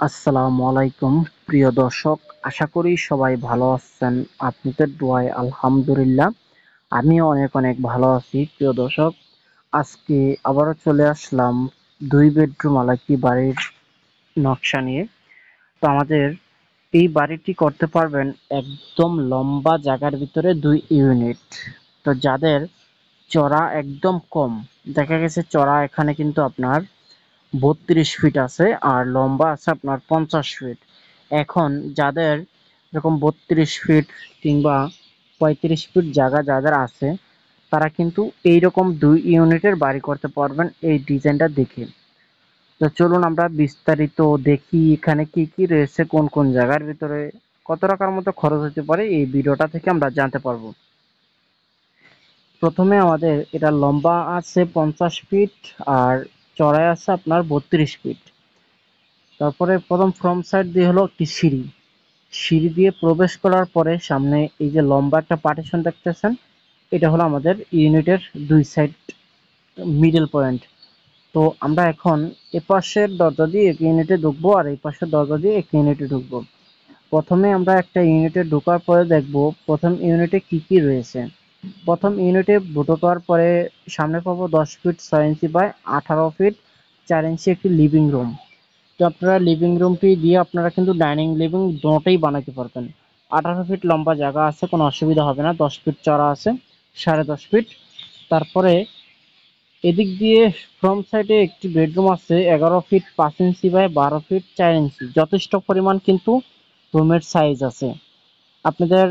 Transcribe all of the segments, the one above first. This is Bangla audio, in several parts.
আসসালামু আলাইকুম প্রিয় দর্শক, আশা করি সবাই ভালো আছেন। আপনাদের দোয়ায় আলহামদুলিল্লাহ আমিও অনেক অনেক ভালো আছি। প্রিয় দর্শক, আজকে আবারও চলে আসলাম 2 বেডরুম ওয়ালা একটি বাড়ির নকশা নিয়ে। তো আমাদের এই বাড়িটি করতে পারবেন একদম লম্বা জায়গার ভিতরে 2 ইউনিট। তো যাদের চড়া একদম কম, দেখা গেছে চড়া এখানে কিন্তু আপনার 32 ফিট আছে আর লম্বা আছে আপনার 50 ফিট। এখন যাদের এরকম 32 ফিট কিংবা 35 ফিট জায়গা যাদের আছে, তারা কিন্তু এইরকম 2 ইউনিটের বাড়ি করতে পারবেন এই ডিজাইনটা দেখে। তো চলুন আমরা বিস্তারিত দেখি এখানে কি কি রয়েছে, কোন কোন জায়গার ভিতরে কত টাকার মতো খরচ হতে পারে, এই ভিডিওটা থেকে আমরা জানতে পারবো। প্রথমে আমাদের এটা লম্বা আছে 50 ফিট আর চড়াই আছে আপনার 32 ফিট। তারপরে প্রথম ফ্রন্ট সাইড দিয়ে হলো একটি সিঁড়ি। সিঁড়ি দিয়ে প্রবেশ করার পরে সামনে এই যে লম্বা একটা পার্টিশন দেখতেছেন, এটা হলো আমাদের ইউনিটের 2 সাইড মিডল পয়েন্ট। তো আমরা এখন এ পাশের দরজা দিয়ে এক ইউনিটে ঢুকবো আর এই পাশের দরজা দিয়ে এক ইউনিটে ঢুকবো। প্রথমে আমরা একটা ইউনিটে ঢোকার পরে দেখব প্রথম ইউনিটে কি কি রয়েছে। প্রথম ইউনিটে ঢোকার পরে সামনে পাবো 10 ফিট 6 ইঞ্চি বাই 18 ফিট 4 ইঞ্চি একটি লিভিং রুম। তো আপনারা লিভিং রুমটি দিয়ে আপনারা কিন্তু ডাইনিং লিভিং দুটোই বানাতে পারবেন। 18 ফিট লম্বা জায়গা আছে, কোনো অসুবিধা হবে না। 10 ফিট চড়া আছে, 10.5 ফিট। তারপরে এদিক দিয়ে ফ্রন্ট সাইডে একটি বেডরুম আছে 11 ফিট 5 ইঞ্চি বাই 12 ফিট 4 ইঞ্চি, যথেষ্ট পরিমাণ কিন্তু রুমের সাইজ আছে। আপনাদের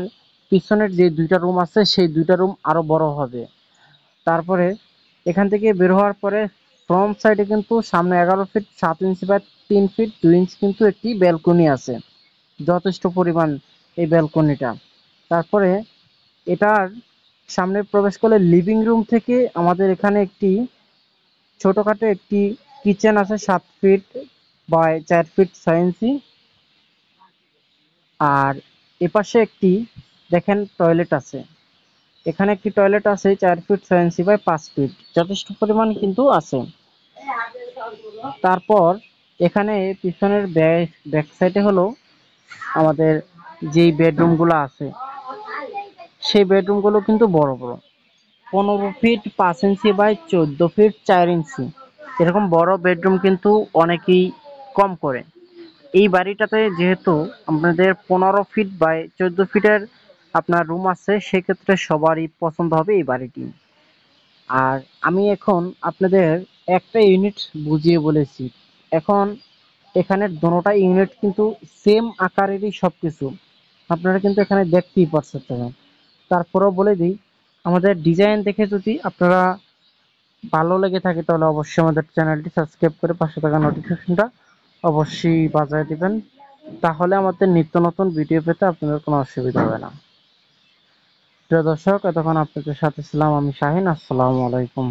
পিছনের যে দুইটা রুম আছে সেই দুইটা রুম আরো বড় হবে। তারপরে এখান থেকে বের হওয়ার পরে ফ্রন্ট সাইডে কিন্তু সামনে 11 ফিট 7 ইঞ্চি বা 3 ফিট 2 ইঞ্চি কিন্তু একটি ব্যালকনি আছে, যথেষ্ট পরিমাণ এই ব্যালকনিটা। তারপরে এটার সামনে প্রবেশ করলে লিভিং রুম থেকে আমাদের এখানে একটি ছোটখাটো একটি কিচেন আছে 7 ফিট বাই 4 ফিট 6 ইঞ্চি। আর এপাশে একটি দেখেন টয়লেট আছে, এখানে একটি টয়লেট আছে 4 ফিট 6 ইঞ্চি বাই 5 ফিট, যথেষ্ট পরিমাণ কিন্তু আছে। তারপর এখানে পিছনের ব্যাক সাইডে হলো আমাদের যেই বেডরুমগুলো আছে সেই বেডরুমগুলো কিন্তু বড় বড়, 15 ফিট 5 ইঞ্চি বাই 14 ফিট 4 ইঞ্চি। এরকম বড় বেডরুম কিন্তু অনেকেই কম করে। এই বাড়িটাতে যেহেতু আপনাদের 15 ফিট বাই 14 ফিটের আপনার রুম আছে, সেক্ষেত্রে সবারই পছন্দ হবে এই বাড়িটি। আর আমি এখন আপনাদের একটা ইউনিট বুঝিয়ে বলেছি। এখন এখানে দোনোটা ইউনিট কিন্তু সেম আকারেরই সবকিছু, আপনারা কিন্তু এখানে দেখতেই পাচ্ছেন। তারপরেও বলে দিই, আমাদের ডিজাইন দেখে যদি আপনারা ভালো লেগে থাকে তাহলে অবশ্যই আমাদের চ্যানেলটি সাবস্ক্রাইব করে পাশে থাকা নোটিফিকেশনটা অবশ্যই বাজায় দিবেন। তাহলে আমাদের নিত্য নতুন ভিডিও পেতে আপনাদের কোনো অসুবিধা হবে না। প্রিয় দর্শক, এতক্ষণ আপনাদের সাথে ছিলাম আমি শাহিন। আসসালামু আলাইকুম।